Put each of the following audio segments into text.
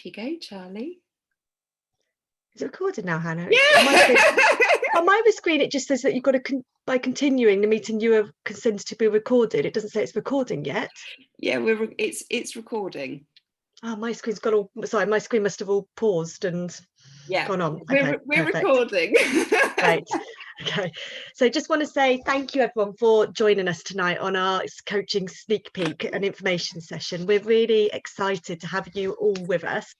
Off you go, Charlie. Is it recorded now, Hannah? Yeah. On my screen, it just says that you've got to, by continuing the meeting, you have consented to be recorded. It doesn't say it's recording yet. Yeah, it's recording. Oh, my screen's got all. Sorry, my screen must have all paused and gone on. Okay, we're perfect. recording. Right. Okay, so just want to say thank you everyone for joining us tonight on our coaching sneak peek and information session. We're really excited to have you all with us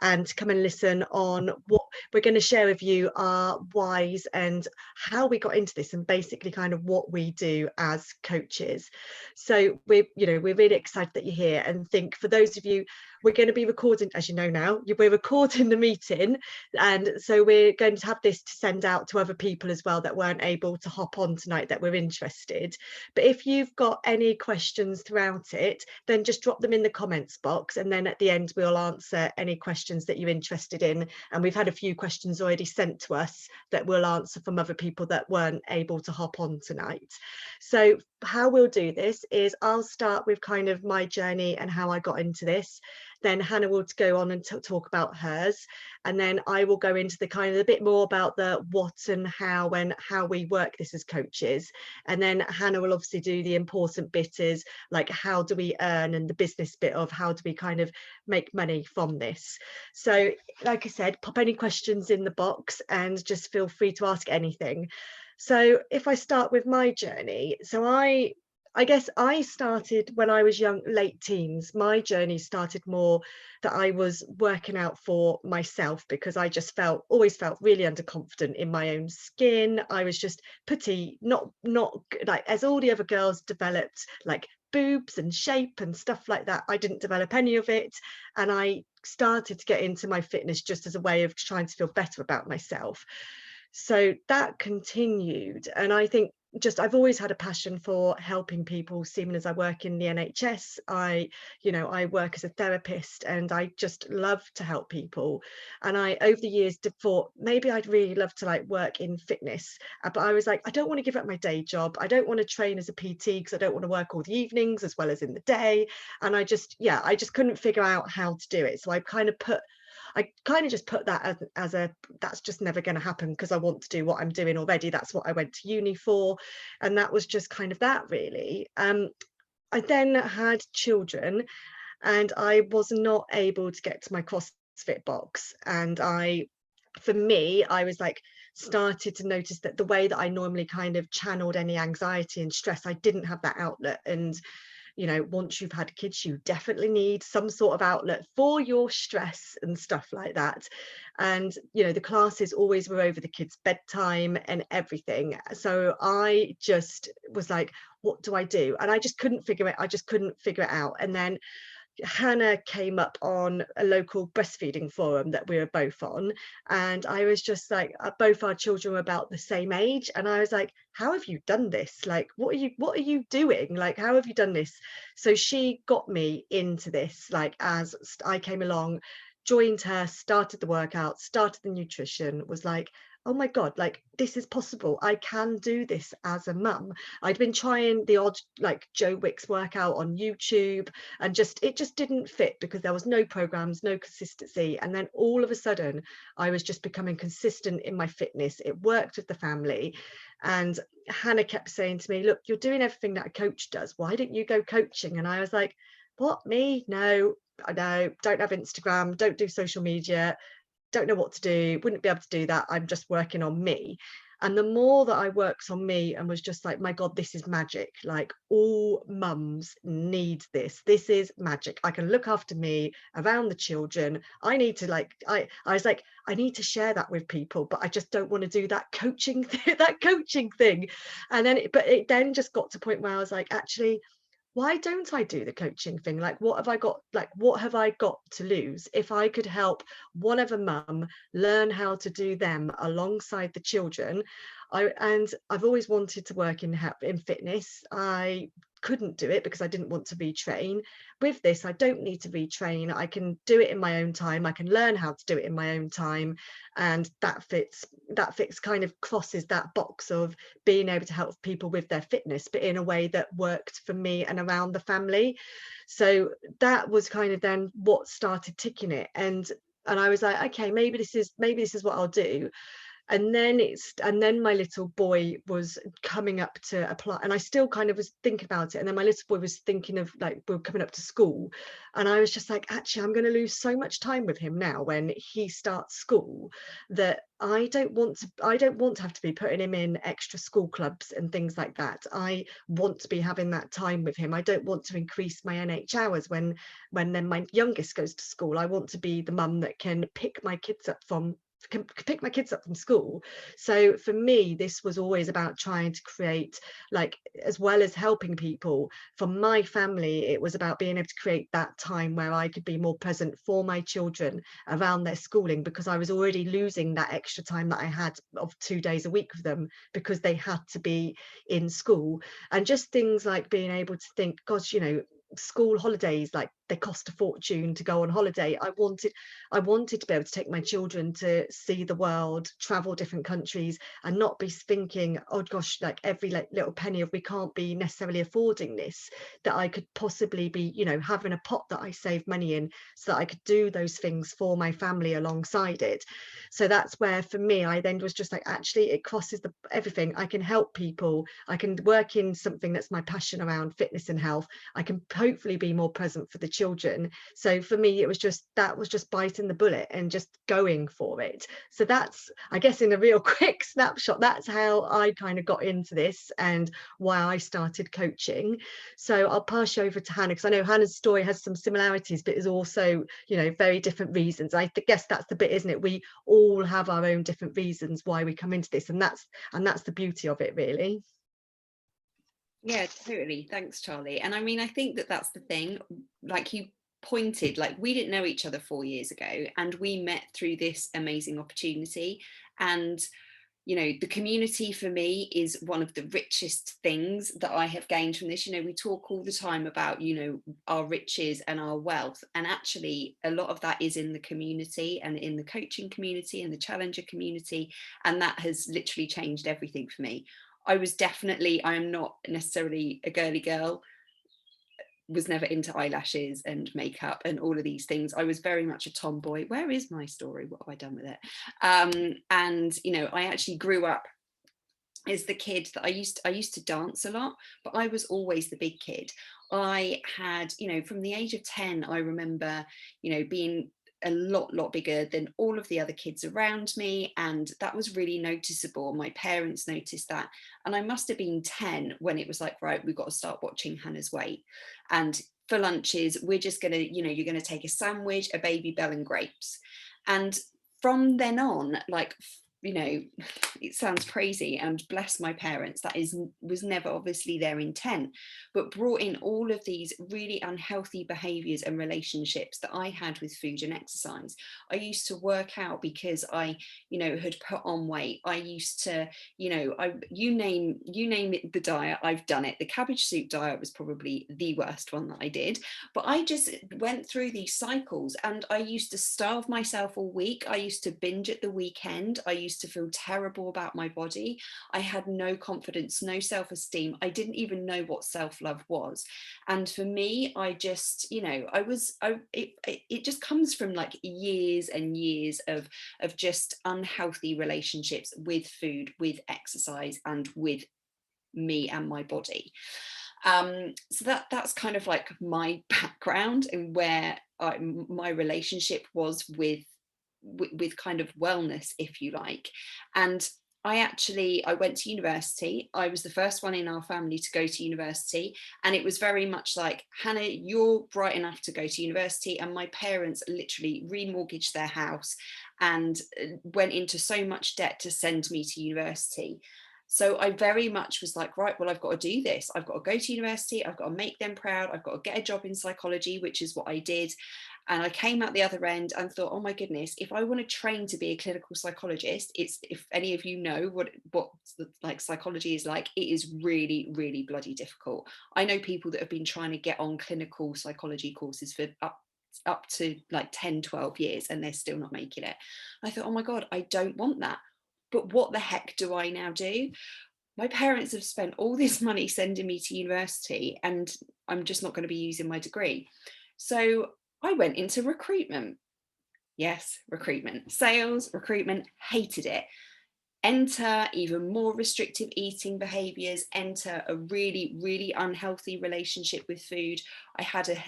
and come and listen on what we're going to share with you, our whys and how we got into this, and basically kind of what we do as coaches. So we're really excited that you're here, and think for those of you, we're going to be recording, as you know now, we're recording the meeting, and so we're going to have this to send out to other people as well that weren't able to hop on tonight that were interested. But if you've got any questions throughout it, then just drop them in the comments box, and then at the end we'll answer any questions that you're interested in. And we've had a few questions already sent to us that we'll answer from other people that weren't able to hop on tonight. So how we'll do this is I'll start with kind of my journey and how I got into this. Then Hannah will go on and talk about hers, and then I will go into the kind of a bit more about the what and how we work this as coaches. And then Hannah will obviously do the important bit, is like how do we earn, and the business bit of how do we kind of make money from this. So like I said, pop any questions in the box and just feel free to ask anything. So if I start with my journey, so I guess I started when I was young, late teens. My journey started more that I was working out for myself, because I just always felt really underconfident in my own skin. I was just petite, not like as all the other girls developed like boobs and shape and stuff like that. I didn't develop any of it, and I started to get into my fitness just as a way of trying to feel better about myself. So that continued, and I think I've always had a passion for helping people. Seeing as I work in the NHS, I work as a therapist, and I just love to help people. And I over the years thought maybe I'd really love to like work in fitness, but I was like, I don't want to give up my day job. I don't want to train as a PT because I don't want to work all the evenings as well as in the day. And I just couldn't figure out how to do it. So I kind of just put that as a that's just never going to happen, because I want to do what I'm doing already. That's what I went to uni for, and that was just kind of that really. I then had children, and I was not able to get to my CrossFit box, and I was like started to notice that the way that I normally kind of channeled any anxiety and stress, I didn't have that outlet. And once you've had kids, you definitely need some sort of outlet for your stress and stuff like that. And the classes always were over the kids' bedtime and everything. So I just was like, what do I do? And I just couldn't figure it out. And then Hannah came up on a local breastfeeding forum that we were both on, and I was just like, both our children were about the same age, and I was like, how have you done this? Like, what are you doing? Like, how have you done this? So she got me into this, like, as I came along, joined her, started the workout, started the nutrition, was like, oh my God, like this is possible. I can do this as a mum. I'd been trying the odd like Joe Wicks workout on YouTube, and it just didn't fit because there was no programs, no consistency. And then all of a sudden I was just becoming consistent in my fitness. It worked with the family. And Hannah kept saying to me, look, you're doing everything that a coach does. Why don't you go coaching? And I was like, what, me? No, I know, don't have Instagram, don't do social media, don't know what to do, wouldn't be able to do that. I'm just working on me. And the more that I worked on me and was just like, my God, this is magic. Like all mums need this. This is magic. I can look after me around the children. I need to like, I was like, I need to share that with people, but I just don't want to do that coaching thing. And then it then just got to a point where I was like, actually, why don't I do the coaching thing? Like, what have I got to lose if I could help one other mum learn how to do them alongside the children? I've always wanted to work in fitness. I couldn't do it because I didn't want to retrain. With this, I don't need to retrain. I can do it in my own time. I can learn how to do it in my own time, and that fits kind of crosses that box of being able to help people with their fitness, but in a way that worked for me and around the family. So that was kind of then what started ticking it, and I was like, okay, maybe this is what I'll do. And then my little boy was coming up to apply, and I still kind of was thinking about it, and then my little boy was thinking of, like, we're coming up to school, and I was just like, actually, I'm going to lose so much time with him now when he starts school, that I don't want to have to be putting him in extra school clubs and things like that. I want to be having that time with him. I don't want to increase my NH hours when then my youngest goes to school. I want to be the mum that can pick my kids up from school. So for me, this was always about trying to create, like, as well as helping people, for my family, it was about being able to create that time where I could be more present for my children around their schooling, because I was already losing that extra time that I had of 2 days a week with them because they had to be in school. And just things like being able to think, gosh, school holidays, like, they cost a fortune to go on holiday. I wanted to be able to take my children to see the world, travel different countries, and not be thinking, oh gosh, like, every little penny of, we can't be necessarily affording this, that I could possibly be, having a pot that I save money in, so that I could do those things for my family alongside it. So that's where, for me, I then was just like, actually, it crosses everything. I can help people, I can work in something that's my passion around fitness and health, I can hopefully be more present for the children. So for me, it was just biting the bullet and just going for it. So that's, I guess, in a real quick snapshot, that's how I kind of got into this and why I started coaching. So I'll pass you over to Hannah, because I know Hannah's story has some similarities, but is also, very different reasons. I guess that's the bit, isn't it? We all have our own different reasons why we come into this, and that's the beauty of it, really. Yeah, totally. Thanks, Charlie. And I mean, I think that that's the thing, like you pointed, like, we didn't know each other 4 years ago, and we met through this amazing opportunity. And the community for me is one of the richest things that I have gained from this. We talk all the time about, our riches and our wealth. And actually, a lot of that is in the community, and in the coaching community and the challenger community. And that has literally changed everything for me. I am not necessarily a girly girl, was never into eyelashes and makeup and all of these things. I was very much a tomboy. Where is my story? What have I done with it? And I actually grew up as the kid that I used to dance a lot, but I was always the big kid. I had, from the age of 10, I remember, being a lot bigger than all of the other kids around me, and that was really noticeable. My parents noticed that, and I must have been 10 when it was like, right, we've got to start watching Hannah's weight. And for lunches, we're just gonna, you're gonna take a sandwich, a Baby Bell, and grapes. And from then on, like, it sounds crazy, and bless my parents, was never obviously their intent, but brought in all of these really unhealthy behaviors and relationships that I had with food and exercise. I used to work out because I, had put on weight. I used to, you name it, the diet, I've done it. The cabbage soup diet was probably the worst one that I did, but I just went through these cycles, and I used to starve myself all week. I used to binge at the weekend. I used to feel terrible about my body. I had no confidence, no self-esteem. I didn't even know what self-love was. And for me, I just, it just comes from like years and years of just unhealthy relationships with food, with exercise, and with me and my body. So that's kind of like my background, and where my relationship was with kind of wellness, if you like. And I went to university. I was the first one in our family to go to university, and it was very much like, Hannah, you're bright enough to go to university. And my parents literally remortgaged their house and went into so much debt to send me to university. So I very much was like, right, well, I've got to do this. I've got to go to university. I've got to make them proud. I've got to get a job in psychology, which is what I did. And I came out the other end and thought, oh my goodness, if I want to train to be a clinical psychologist, it's, if any of you know what like psychology is like, it is really, really bloody difficult. I know people that have been trying to get on clinical psychology courses for up to like 10, 12 years, and they're still not making it. I thought, oh my God, I don't want that. But what the heck do I now do? My parents have spent all this money sending me to university, and I'm just not going to be using my degree. So I went into recruitment. Yes, recruitment, sales, recruitment, hated it. Enter even more restrictive eating behaviors, enter a really, really unhealthy relationship with food. I had a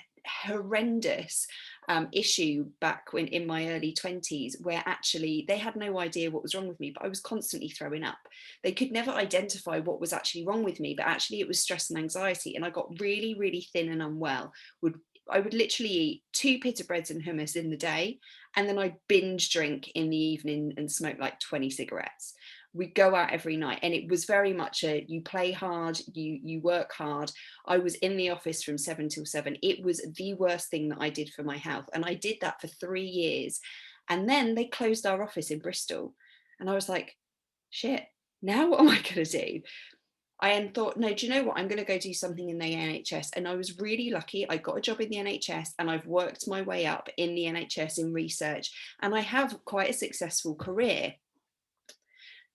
horrendous issue back when in my early 20s, where actually they had no idea what was wrong with me, but I was constantly throwing up. They could never identify what was actually wrong with me, but actually it was stress and anxiety, and I got really, really thin and unwell. I would literally eat 2 pita breads and hummus in the day, and then I'd binge drink in the evening and smoke like 20 cigarettes. We'd go out every night, and it was very much a, you play hard, you work hard. I was in the office from 7 till 7. It was the worst thing that I did for my health, and I did that for 3 years. And then they closed our office in Bristol, and I was like, shit, now what am I going to do? I thought, no, do you know what? I'm going to go do something in the NHS. And I was really lucky. I got a job in the NHS, and I've worked my way up in the NHS in research. And I have quite a successful career.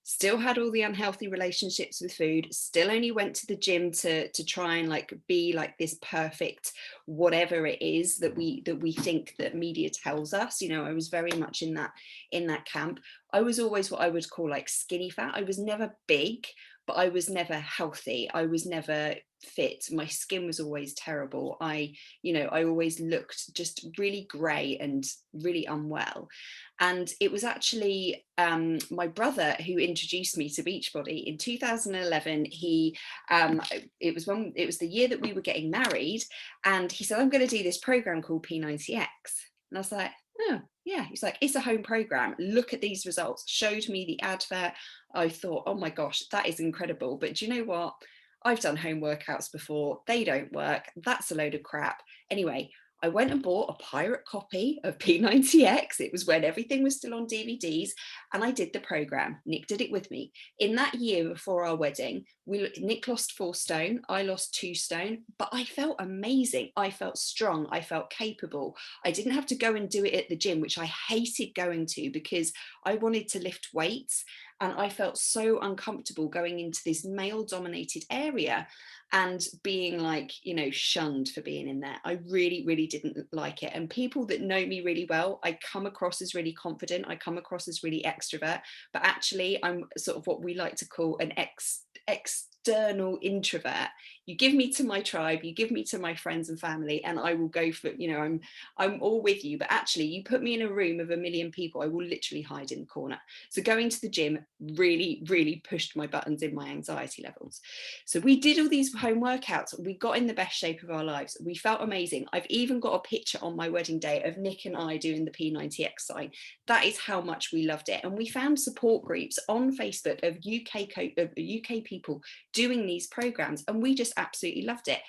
Still had all the unhealthy relationships with food, still only went to the gym to try and like be like this perfect whatever it is that we think that media tells us. You know, I was very much in that camp. I was always what I would call like skinny fat. I was never big, but I was never healthy. I was never fit. My skin was always terrible. I always looked just really grey and really unwell. And it was actually my brother who introduced me to Beachbody in 2011. It was the year that we were getting married, and he said, I'm going to do this program called P90X. And I was like, oh yeah. He's like, it's a home program, look at these results. Showed me the advert. I thought, oh my gosh, that is incredible. But do you know what? I've done home workouts before. They don't work. That's a load of crap. Anyway, I went and bought a pirate copy of P90X. It was when everything was still on DVDs, and I did the program. Nick did it with me. In that year before our wedding, Nick lost 4 stone, I lost 2 stone, but I felt amazing. I felt strong. I felt capable. I didn't have to go and do it at the gym, which I hated going to because I wanted to lift weights, and I felt so uncomfortable going into this male-dominated area and being like, shunned for being in there. I really, really didn't like it. And people that know me really well, I come across as really confident. I come across as really extrovert, but actually I'm sort of what we like to call an external introvert. You give me to my tribe, you give me to my friends and family, and I will go for, I'm all with you. But actually, you put me in a room of 1 million people, I will literally hide in the corner. So going to the gym really, really pushed my buttons in my anxiety levels. So we did all these home workouts. We got in the best shape of our lives. We felt amazing. I've even got a picture on my wedding day of Nick and I doing the P90X sign. That is how much we loved it. And we found support groups on Facebook of UK people doing these programs, and we just absolutely loved it.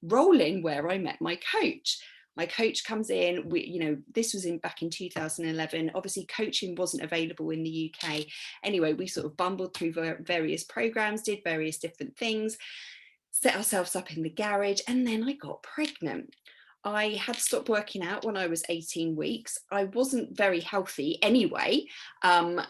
Roll in where I met my coach. My coach comes in, this was back in 2011. Obviously, coaching wasn't available in the UK. Anyway, we sort of bumbled through various programs, did various different things, set ourselves up in the garage, and then I got pregnant. I had stopped working out when I was 18 weeks. I wasn't very healthy anyway. And,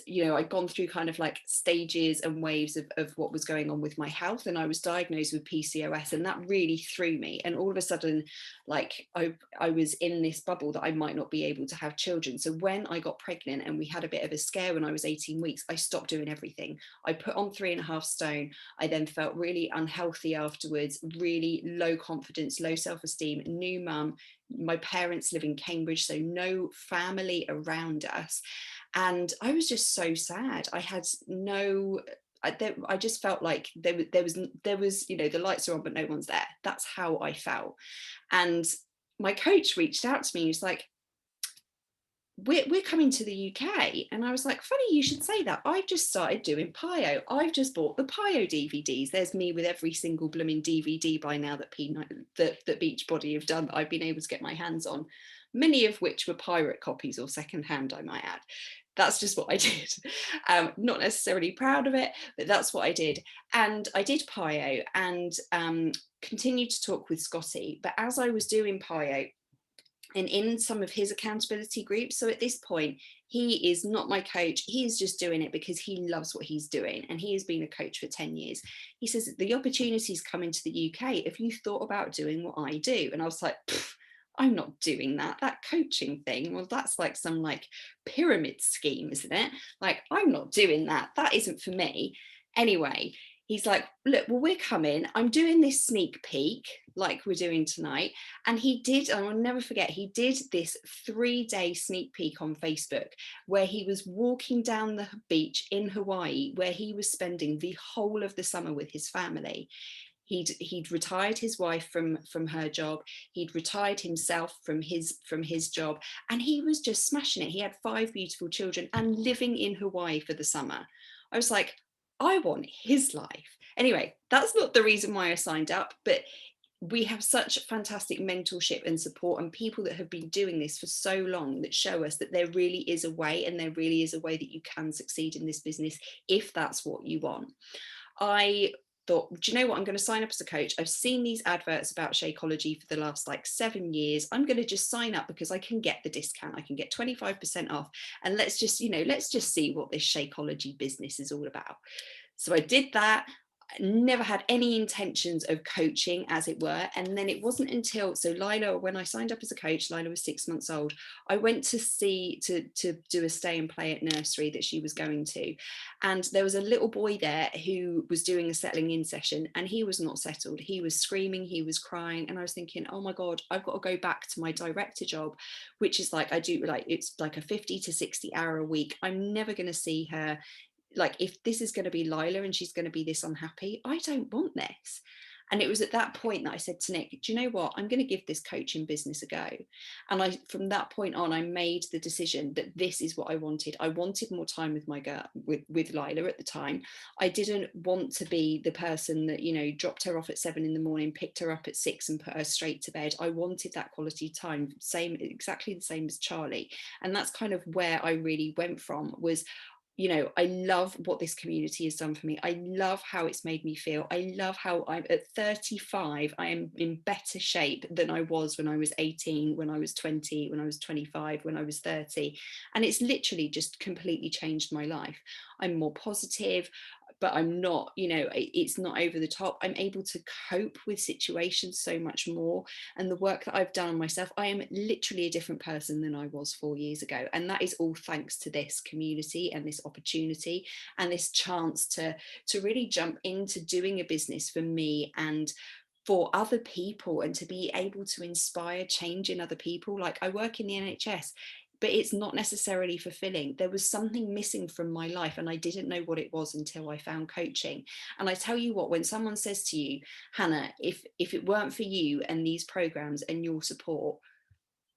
I'd gone through kind of like stages and waves of what was going on with my health. And I was diagnosed with PCOS, and that really threw me. And all of a sudden, like I was in this bubble that I might not be able to have children. So when I got pregnant and we had a bit of a scare when I was 18 weeks, I stopped doing everything. I put on 3.5 stone. I then felt really unhealthy afterwards, really low confidence, low self-esteem. New mum, my parents live in Cambridge, so no family around us, and I was just so sad. I had I just felt like there was the lights are on but no one's there. That's how I felt. And my coach reached out to me. He was like, we're coming to the UK. And I was like, funny you should say that. I've just started doing PIO. I've just bought the PIO DVDs. There's me with every single blooming DVD by now that Beachbody have done that I've been able to get my hands on. many of which were pirate copies or secondhand, I might add. That's just what I did. Not necessarily proud of it, but that's what I did. And I did PIO and continued to talk with Scotty. But as I was doing PIO, and in some of his accountability groups, so at this point, he is not my coach. He is just doing it because he loves what he's doing. And he has been a coach for 10 years. He says, the opportunities coming to the UK, if you thought about doing what I do. And I was like, I'm not doing that. That coaching thing, well, that's like some like pyramid scheme, isn't it? Like, I'm not doing that. That isn't for me. Anyway, he's like, look, well, we're coming. I'm doing this sneak peek like we're doing tonight. And he did, I will never forget, he did this 3-day sneak peek on Facebook where he was walking down the beach in Hawaii, where he was spending the whole of the summer with his family. He'd retired his wife from her job. He'd retired himself from his job, and he was just smashing it. He had 5 beautiful children and living in Hawaii for the summer. I was like, I want his life. Anyway, that's not the reason why I signed up, but we have such fantastic mentorship and support and people that have been doing this for so long that show us that there really is a way, and there really is a way that you can succeed in this business if that's what you want. I thought, do you know what, I'm going to sign up as a coach. I've seen these adverts about Shakeology for the last like 7 years. I'm going to just sign up because I can get the discount. I can get 25% off, and let's just see what this Shakeology business is all about. So I did that. Never had any intentions of coaching, as it were. And then it wasn't until, so Lila, when I signed up as a coach, Lila was 6 months old. I went to do a stay and play at nursery that she was going to. And there was a little boy there who was doing a settling in session, and he was not settled. He was screaming, he was crying. And I was thinking, oh my God, I've got to go back to my director job, which is like, it's like a 50 to 60 hour a week. I'm never going to see her. Like, if this is going to be Lila and she's going to be this unhappy, I don't want this. And it was at that point that I said to Nick, do you know what? I'm going to give this coaching business a go. And from that point on, I made the decision that this is what I wanted. I wanted more time with my girl, with Lila at the time. I didn't want to be the person that, dropped her off at 7 in the morning, picked her up at 6 and put her straight to bed. I wanted that quality time, exactly the same as Charlie. And that's kind of where I really went from, was, I love what this community has done for me. I love how it's made me feel. I love how I'm at 35, I am in better shape than I was when I was 18, when I was 20, when I was 25, when I was 30. And it's literally just completely changed my life. I'm more positive, but I'm not, it's not over the top. I'm able to cope with situations so much more. And the work that I've done on myself, I am literally a different person than I was 4 years ago. And that is all thanks to this community and this opportunity and this chance to really jump into doing a business for me and for other people, and to be able to inspire change in other people. Like, I work in the NHS, but it's not necessarily fulfilling. There was something missing from my life, and I didn't know what it was until I found coaching. And I tell you what, when someone says to you, Hannah, if it weren't for you and these programs and your support,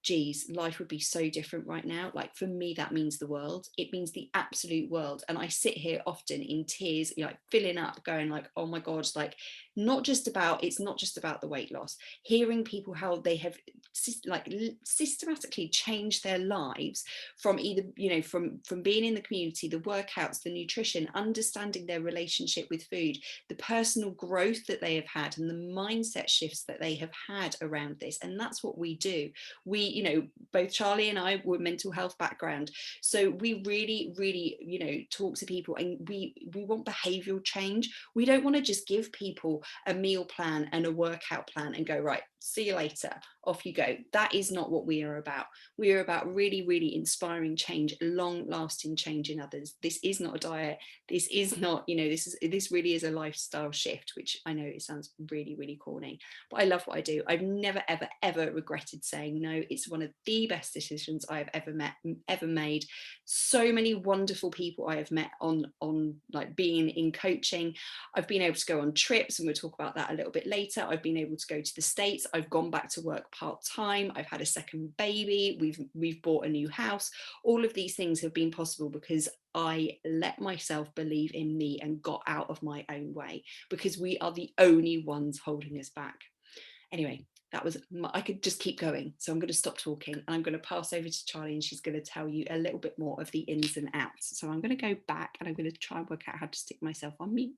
geez, life would be so different right now. Like, for me, that means the world. It means the absolute world. And I sit here often in tears, filling up, going like, oh my God, like, it's not just about the weight loss. Hearing people how they have systematically changed their lives from either, from being in the community, the workouts, the nutrition, understanding their relationship with food, the personal growth that they have had, and the mindset shifts that they have had around this. And that's what we do. We, both Charlie and I were mental health background. So we really, really, talk to people, and we want behavioural change. We don't want to just give people a meal plan and a workout plan and go, right, see you later, off you go. That is not what we are about. We are about really, really inspiring change, long lasting change in others. This is not a diet. This is not, this really is a lifestyle shift, which I know it sounds really, really corny, but I love what I do. I've never, ever, ever regretted saying no. It's one of the best decisions I've ever made. So many wonderful people I have met on like being in coaching. I've been able to go on trips, and we'll talk about that a little bit later. I've been able to go to the States. I've gone back to work part-time. I've had a second baby. We've bought a new house. All of these things have been possible because I let myself believe in me and got out of my own way, because we are the only ones holding us back. Anyway, I could just keep going. So I'm going to stop talking and I'm going to pass over to Charlie, and she's going to tell you a little bit more of the ins and outs. So I'm going to go back and I'm going to try and work out how to stick myself on mute.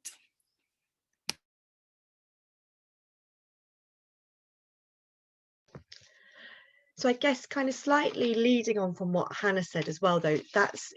So I guess kind of slightly leading on from what Hannah said as well, though, that's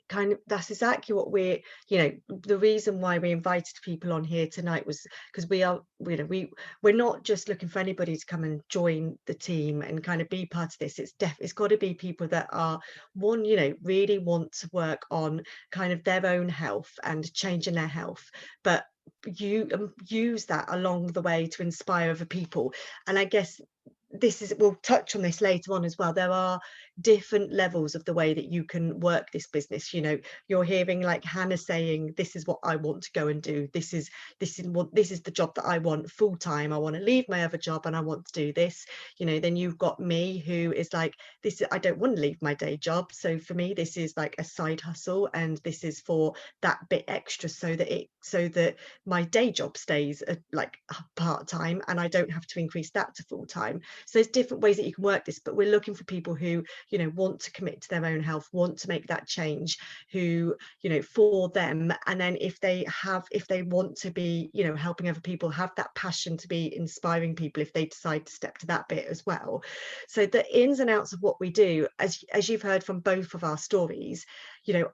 exactly what we're, the reason why we invited people on here tonight was because we're not just looking for anybody to come and join the team and kind of be part of this. It's got to be people that are really want to work on kind of their own health and changing their health, but you use that along the way to inspire other people. And I guess we'll touch on this later on as well. There are different levels of the way that you can work this business. You're hearing like Hannah saying, this is what I want to go and do. This is the job that I want full time. I want to leave my other job and I want to do this. Then you've got me, who is like, I don't want to leave my day job. So for me, this is like a side hustle, and this is for that bit extra so that my day job stays like part-time and I don't have to increase that to full-time. So there's different ways that you can work this, but we're looking for people who want to commit to their own health, want to make that change, who for them. And then if they want to be helping other people, have that passion to be inspiring people, if they decide to step to that bit as well. So the ins and outs of what we do, as you've heard from both of our stories,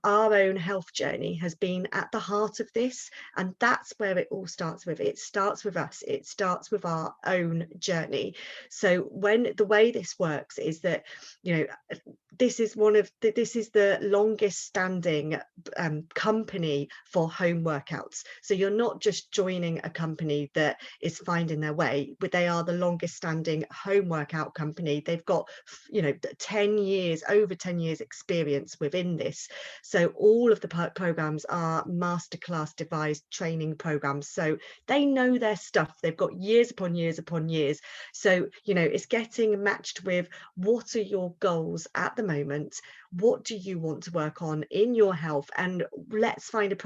our own health journey has been at the heart of this, and that's where it all starts with. It starts with us. It starts with our own journey. So when the way this works is that this is the longest standing company for home workouts. So you're not just joining a company that is finding their way, but they are the longest standing home workout company. They've got over 10 years experience within this. So all of the programs are masterclass devised training programs. So they know their stuff. They've got years upon years upon years. So it's getting matched with, what are your goals at the moment? What do you want to work on in your health? And let's find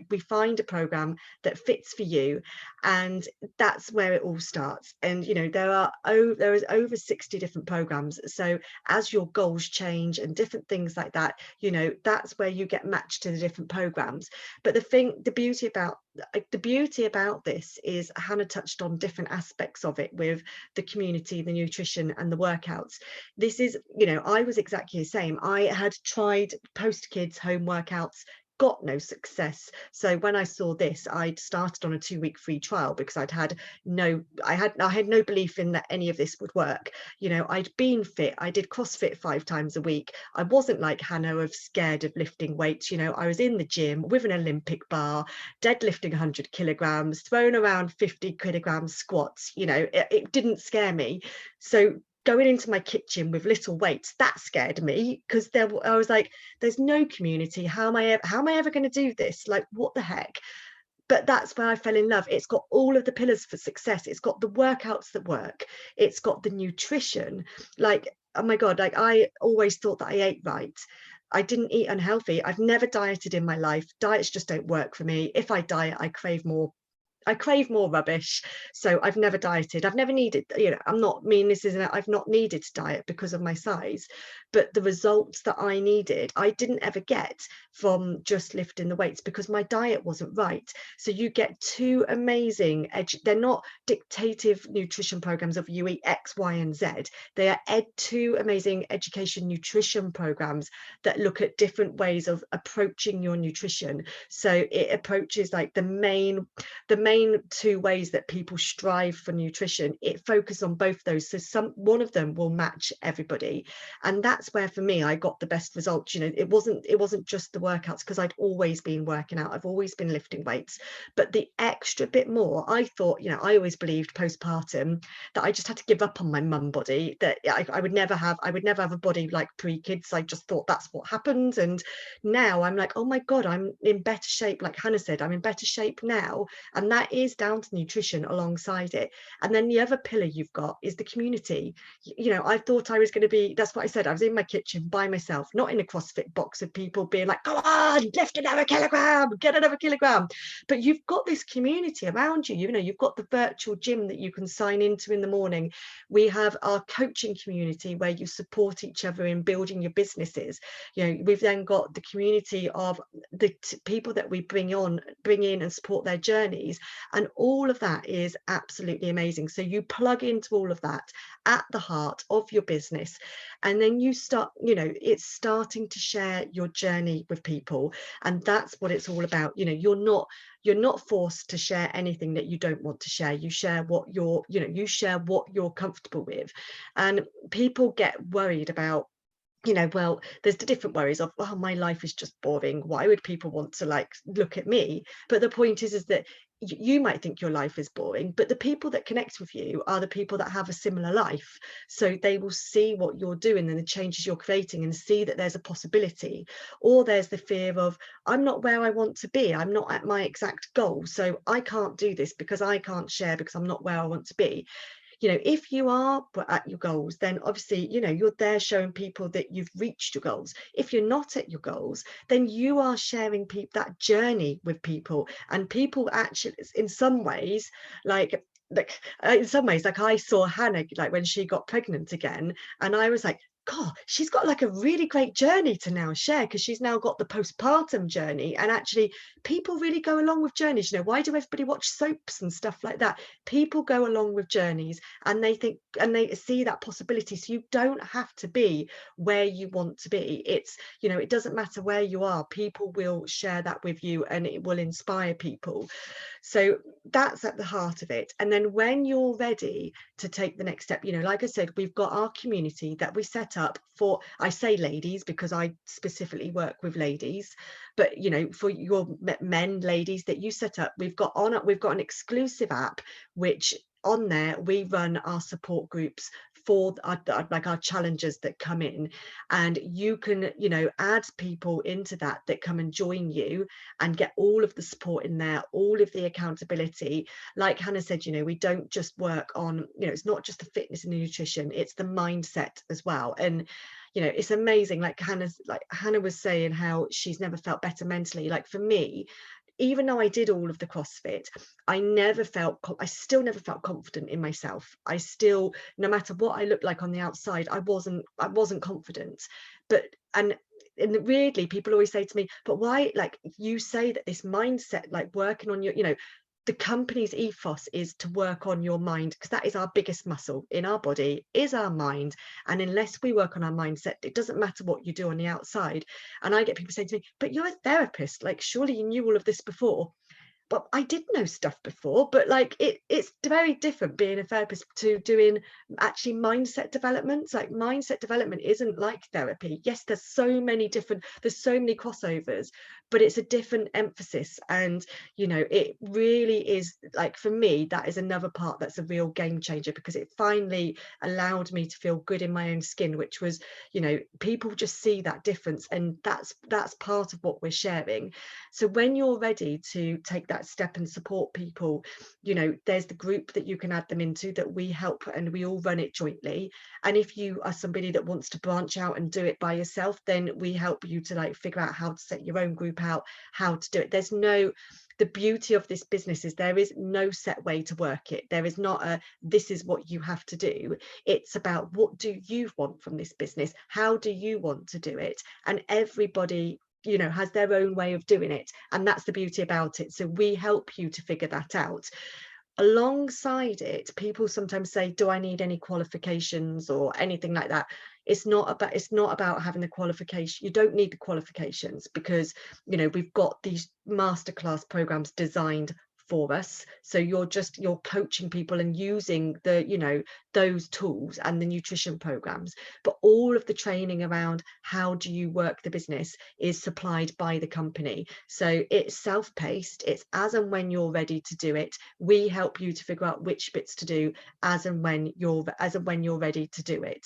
we find a program that fits for you, and that's where it all starts. And there is over 60 different programs. So as your goals change and different things like that, that's where you get matched to the different programs. But the beauty about this is, Hannah touched on different aspects of it with the community, the nutrition and the workouts. This is, I was exactly the same. I had tried post kids home workouts, got no success. So when I saw this, I'd started on a 2-week free trial because I had no belief in that any of this would work. I'd been fit. I did CrossFit 5 times a week. I wasn't like Hannah of scared of lifting weights. I was in the gym with an Olympic bar, deadlifting 100 kilograms, throwing around 50 kilograms squats. It didn't scare me. So going into my kitchen with little weights, that scared me, because I was like, there's no community. How am I ever going to do this? Like, what the heck? But that's where I fell in love. It's got all of the pillars for success. It's got the workouts that work. It's got the nutrition. Like, oh my God, like I always thought that I ate right. I didn't eat unhealthy. I've never dieted in my life. Diets just don't work for me. If I diet, I crave more rubbish. So I've never dieted. I've never needed, I've not needed to diet because of my size, but the results that I needed, I didn't ever get from just lifting the weights, because my diet wasn't right. So you get 2 amazing they're not dictative nutrition programs of you eat X, Y, and Z. They are 2 amazing education nutrition programs that look at different ways of approaching your nutrition. So it approaches like the main 2 ways that people strive for nutrition. It focuses on both those, so one of them will match everybody. And that's where for me I got the best results. It wasn't just the workouts, because I'd always been working out, I've always been lifting weights, but the extra bit more, I thought, I always believed postpartum that I just had to give up on my mum body, that I would never have a body like pre-kids. I just thought that's what happened. And now I'm like, oh my God, I'm in better shape. Like Hannah said, I'm in better shape now, and that is down to nutrition alongside it. And then the other pillar you've got is the community. I thought I was going to be, that's what I said, I was in my kitchen by myself, not in a CrossFit box of people being like, go on, lift another kilogram, get another kilogram. But you've got this community around you. You know, you've got the virtual gym that you can sign into in the morning. We have our coaching community where you support each other in building your businesses. You know, we've then got the community of the people that we bring in and support their journeys, and all of that is absolutely amazing. So you plug into all of that at the heart of your business, and then you start, you know, it's starting to share your journey with people, and that's what it's all about. You know, you're not forced to share anything that you don't want to share. You share what you're, you know, you share what you're comfortable with. And people get worried about, you know, well, there's the different worries of, oh, my life is just boring, why would people want to like look at me? But the point is that you might think your life is boring, but the people that connect with you are the people that have a similar life, so they will see what you're doing and the changes you're creating and see that there's a possibility. Or there's the fear of, I'm not where I want to be, I'm not at my exact goal, so I can't do this because I can't share because I'm not where I want to be. You know, if you are at your goals, then obviously, you know, you're there showing people that you've reached your goals. If you're not at your goals, then you are sharing that journey with people, and people actually, in some ways, like in some ways, like I saw Hannah, like when she got pregnant again, and I was like, God, she's got like a really great journey to now share, because she's now got the postpartum journey. And actually, people really go along with journeys. You know, why do everybody watch soaps and stuff like that? People go along with journeys, and they think, and they see that possibility. So you don't have to be where you want to be. It's, you know, it doesn't matter where you are, people will share that with you, and it will inspire people. So that's at the heart of it. And then when you're ready to take the next step, you know, like I said, we've got our community that we set up for, I say ladies because I specifically work with ladies, but you know, for your men, ladies that you set up, we've got an exclusive app, which on there we run our support groups for our challenges that come in, and you can, you know, add people into that come and join you and get all of the support in there, all of the accountability. Like Hannah said, you know, we don't just work on, you know, it's not just the fitness and the nutrition, it's the mindset as well. And you know, it's amazing, like Hannah was saying how she's never felt better mentally. Like for me, even though I did all of the CrossFit, I still never felt confident in myself. I still, no matter what I looked like on the outside, I wasn't confident. But and weirdly, people always say to me, but why, like you say that this mindset, like working on your, you know, the company's ethos is to work on your mind, because that is our biggest muscle in our body, is our mind. And unless we work on our mindset, it doesn't matter what you do on the outside. And I get people saying to me, but you're a therapist, like surely you knew all of this before. But I did know stuff before, but like it's very different being a therapist to doing actually mindset development. Like mindset development isn't like therapy. Yes, there's so many crossovers, but it's a different emphasis. And you know, it really is, like for me, that is another part that's a real game changer, because it finally allowed me to feel good in my own skin, which was, you know, people just see that difference, and that's part of what we're sharing. So when you're ready to take that step and support people, you know, there's the group that you can add them into that we help, and we all run it jointly. And if you are somebody that wants to branch out and do it by yourself, then we help you to like figure out how to set your own group out, how to do it. The beauty of this business is there is no set way to work it. There is not a, this is what you have to do. It's about, what do you want from this business? How do you want to do it? And everybody, you know, has their own way of doing it, and that's the beauty about it. So we help you to figure that out. Alongside it, people sometimes say, do I need any qualifications or anything like that? It's not about having the qualification. You don't need the qualifications, because you know, we've got these masterclass programs designed for us. So you're coaching people and using the, you know, those tools and the nutrition programs, but all of the training around how do you work the business is supplied by the company. So it's self-paced, it's as and when you're ready to do it. We help you to figure out which bits to do as and when you're ready to do it.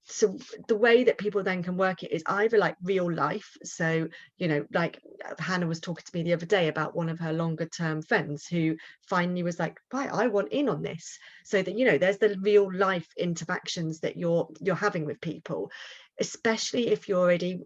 So the way that people then can work it is either like real life. So, you know, like Hannah was talking to me the other day about one of her longer term friends who finally was like, right, I want in on this, so that, you know, there's the real life interactions that you're having with people, especially if you're already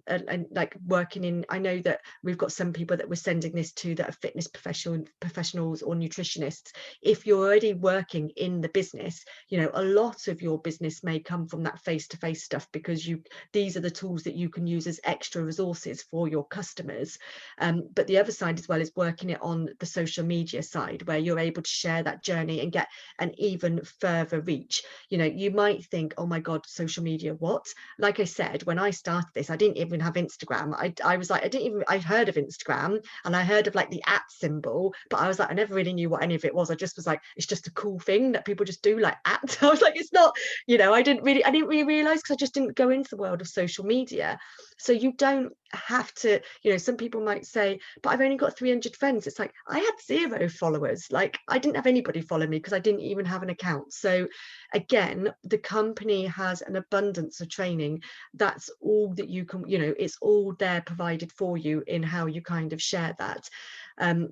like working in, I know that we've got some people that we're sending this to that are fitness professionals or nutritionists. If you're already working in the business, you know, a lot of your business may come from that face-to-face stuff, because these are the tools that you can use as extra resources for your customers. But the other side as well is working it on the social media side, where you're able to share that journey and get an even further reach. You know, you might think, oh my God, social media, what? Like I said, when I started this, I didn't even have Instagram. I was like, I heard of Instagram and I heard of like the @ symbol, but I was like, I never really knew what any of it was. I just was like, it's just a cool thing that people just do, like @ I was like, it's not, you know, I didn't really realize, because I just didn't go into the world of social media. So you don't have to, you know, some people might say, but I've only got 300 friends. It's like, I had 0 followers. Like, I didn't have anybody follow me because I didn't even have an account. So again, the company has an abundance of training. That's all that you can, you know, it's all there provided for you in how you kind of share that. And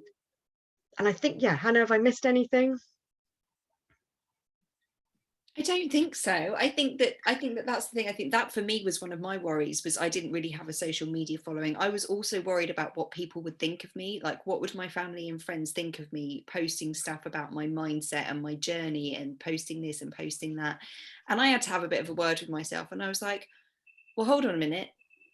I think, yeah, Hannah, have I missed anything? I don't think so. I think that that's the thing. I think that for me was one of my worries, was I didn't really have a social media following. I was also worried about what people would think of me. Like, what would my family and friends think of me posting stuff about my mindset and my journey, and posting this and posting that? And I had to have a bit of a word with myself, and I was like, well, hold on a minute.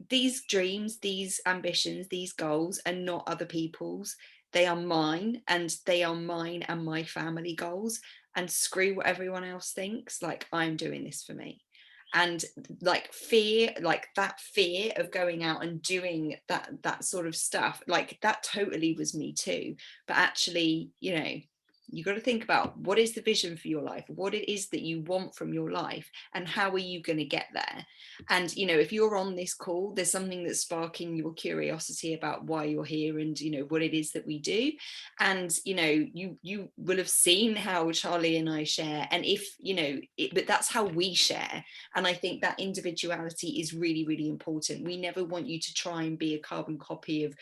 These dreams, these ambitions, these goals are not other people's. They are mine, and they are mine and my family goals. And screw what everyone else thinks. Like, I'm doing this for me. And like fear, like that fear of going out and doing that sort of stuff, like that totally was me too. But actually, you know, you got to think about, what is the vision for your life, what it is that you want from your life, and how are you going to get there? And, you know, if you're on this call, there's something that's sparking your curiosity about why you're here, and, you know, what it is that we do. And, you know, you will have seen how Charlie and I share, and if, you know, but that's how we share. And I think that individuality is really, really important. We never want you to try and be a carbon copy of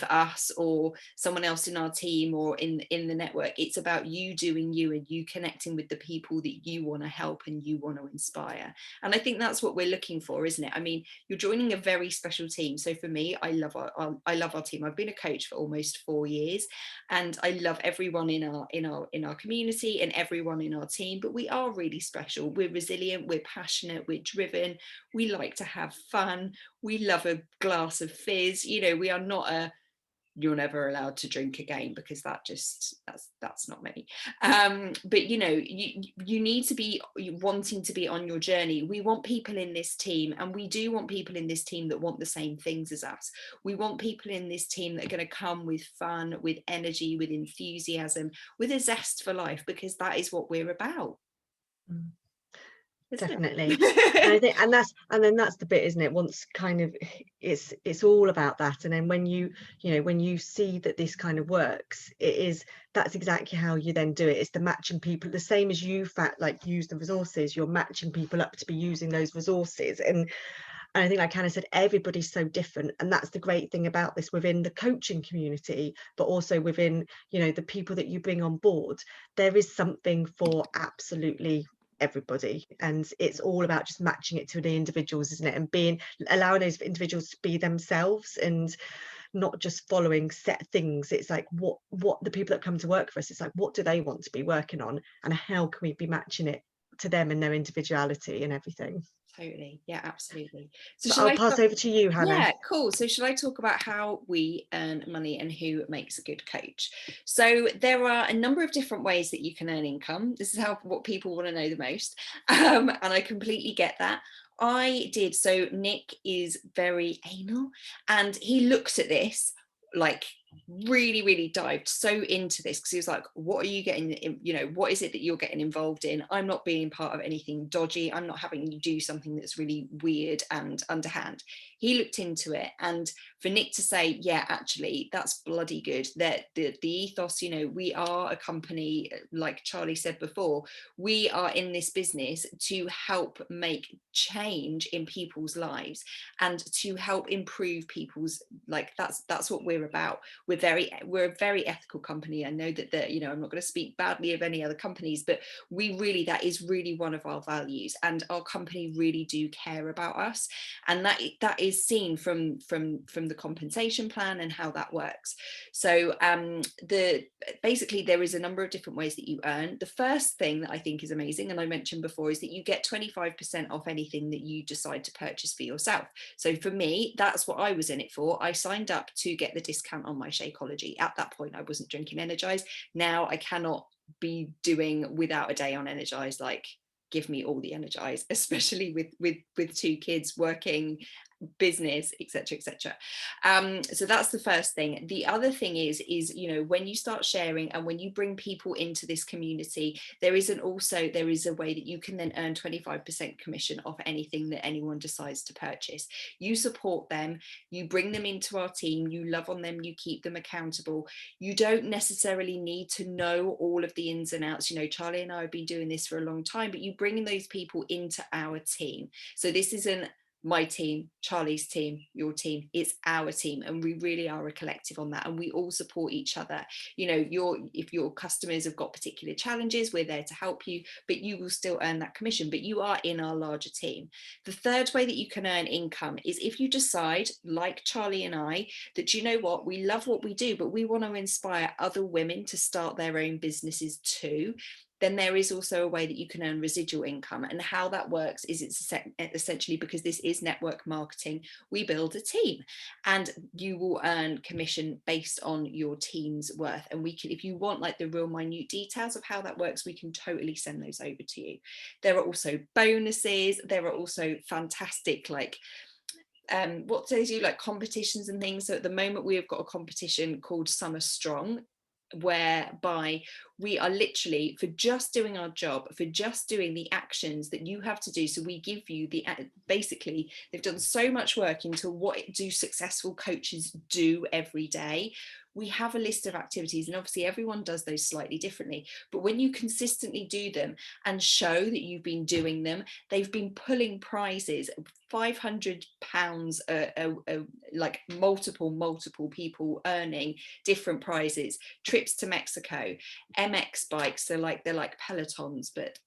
us or someone else in our team or in the network. It's about you doing you, and you connecting with the people that you want to help and you want to inspire. And I think that's what we're looking for, isn't it? I mean, you're joining a very special team. So for me, I love our team. I've been a coach for almost 4 years, and I love everyone in our community and everyone in our team. But we are really special. We're resilient, we're passionate, we're driven, we like to have fun, we love a glass of fizz. You know, we are not a you're never allowed to drink again, because that's not me. But you know, you need to be wanting to be on your journey. We want people in this team, and we do want people in this team that want the same things as us. We want people in this team that are going to come with fun, with energy, with enthusiasm, with a zest for life, because that is what we're about. Definitely. And I think, and that's the bit, isn't it? Once kind of it's all about that, and then when you know, when you see that this kind of works, that's exactly how you then do it. It's the matching people, the same as you like use the resources, you're matching people up to be using those resources. And I think, like Hannah said, everybody's so different, and that's the great thing about this within the coaching community, but also within, you know, the people that you bring on board. There is something for absolutely everybody, and it's all about just matching it to the individuals, isn't it? And allowing those individuals to be themselves, and not just following set things. It's like what the people that come to work for us, it's like, what do they want to be working on, and how can we be matching it to them and their individuality and everything. Totally. Yeah, absolutely. So I'll pass over to you, Hannah. Yeah, cool. So should I talk about how we earn money and who makes a good coach? So there are a number of different ways that you can earn income. This is what people want to know the most. And I completely get that. I did. So Nick is very anal, and he looked at this, like really dived so into this, because he was like, what are you getting in, you know, what is it that you're getting involved in? I'm not being part of anything dodgy. I'm not having you do something that's really weird and underhand. He looked into it, and for Nick to say, yeah, actually, that's bloody good. That the ethos, you know, we are a company, like Charlie said before, we are in this business to help make change in people's lives and to help improve people's, like, that's what we're about. We're a very ethical company. I know that, you know, I'm not going to speak badly of any other companies, but we really, that is really one of our values, and our company really do care about us, and that is seen from the compensation plan and how that works. So basically there is a number of different ways that you earn. The first thing that I think is amazing, and I mentioned before, is that you get 25% off anything that you decide to purchase for yourself. So for me, that's what I was in it for. I signed up to get the discount on my Shakeology. At that point, I wasn't drinking Energize. Now I cannot be doing without a day on Energize. Like, give me all the Energize, especially with two kids, working, business, etc., etc. So that's the first thing. The other thing is, you know, when you start sharing and when you bring people into this community, there is a way that you can then earn 25% commission off anything that anyone decides to purchase. You support them, you bring them into our team, you love on them, you keep them accountable. You don't necessarily need to know all of the ins and outs. You know, Charlie and I have been doing this for a long time, but you bring those people into our team. So this isn't my team, Charlie's team, your team, it's our team, and we really are a collective on that, and we all support each other. You know, if your customers have got particular challenges, we're there to help you, but you will still earn that commission, but you are in our larger team. The third way that you can earn income is if you decide, like Charlie and I, that, you know what, we love what we do, but we want to inspire other women to start their own businesses too. Then there is also a way that you can earn residual income. And how that works is it's essentially, because this is network marketing, we build a team and you will earn commission based on your team's worth. And we can, if you want like the real minute details of how that works, we can totally send those over to you. There are also bonuses. There are also fantastic, like, what do they do, like competitions and things. So at the moment we have got a competition called Summer Strong, whereby we are literally, for just doing our job, for just doing the actions that you have to do. So we give you basically, they've done so much work into what do successful coaches do every day. We have a list of activities, and obviously everyone does those slightly differently, but when you consistently do them and show that you've been doing them, they've been pulling prizes, £500, like multiple people earning different prizes, trips to Mexico, MX bikes, so like they're like Pelotons, but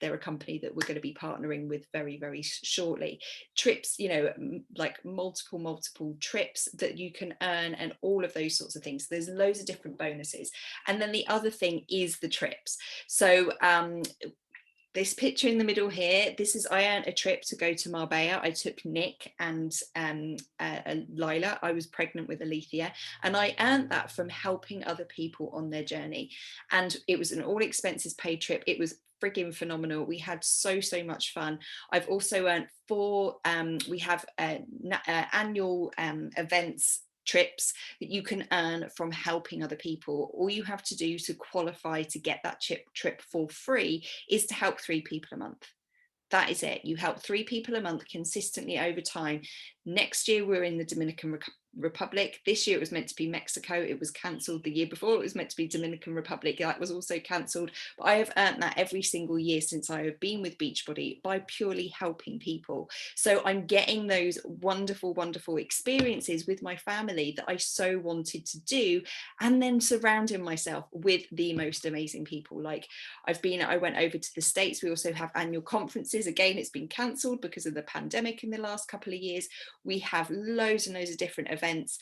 they're a company that we're going to be partnering with very, very shortly. Trips, you know, like multiple trips that you can earn, and all of those sorts of things. So there's loads of different bonuses. And then the other thing is the trips. So this picture in the middle here, I earned a trip to go to Marbella. I took Nick and Lila. I was pregnant with Alethea, and I earned that from helping other people on their journey. And it was an all expenses paid trip. It was frigging phenomenal. We had so much fun. I've also earned 4 we have annual events trips that you can earn from helping other people. All you have to do to qualify to get that trip for free is to help 3 people a month. That is it. You help 3 people a month consistently over time. Next year we're in the Dominican Republic. This year it was meant to be Mexico. It was cancelled. The year before it was meant to be Dominican Republic. That was also cancelled. But I have earned that every single year since I have been with Beachbody by purely helping people. So I'm getting those wonderful experiences with my family that I so wanted to do, and then surrounding myself with the most amazing people. Like I went over to the States. We also have annual conferences. Again, it's been cancelled because of the pandemic in the last couple of years. We have loads and loads of different events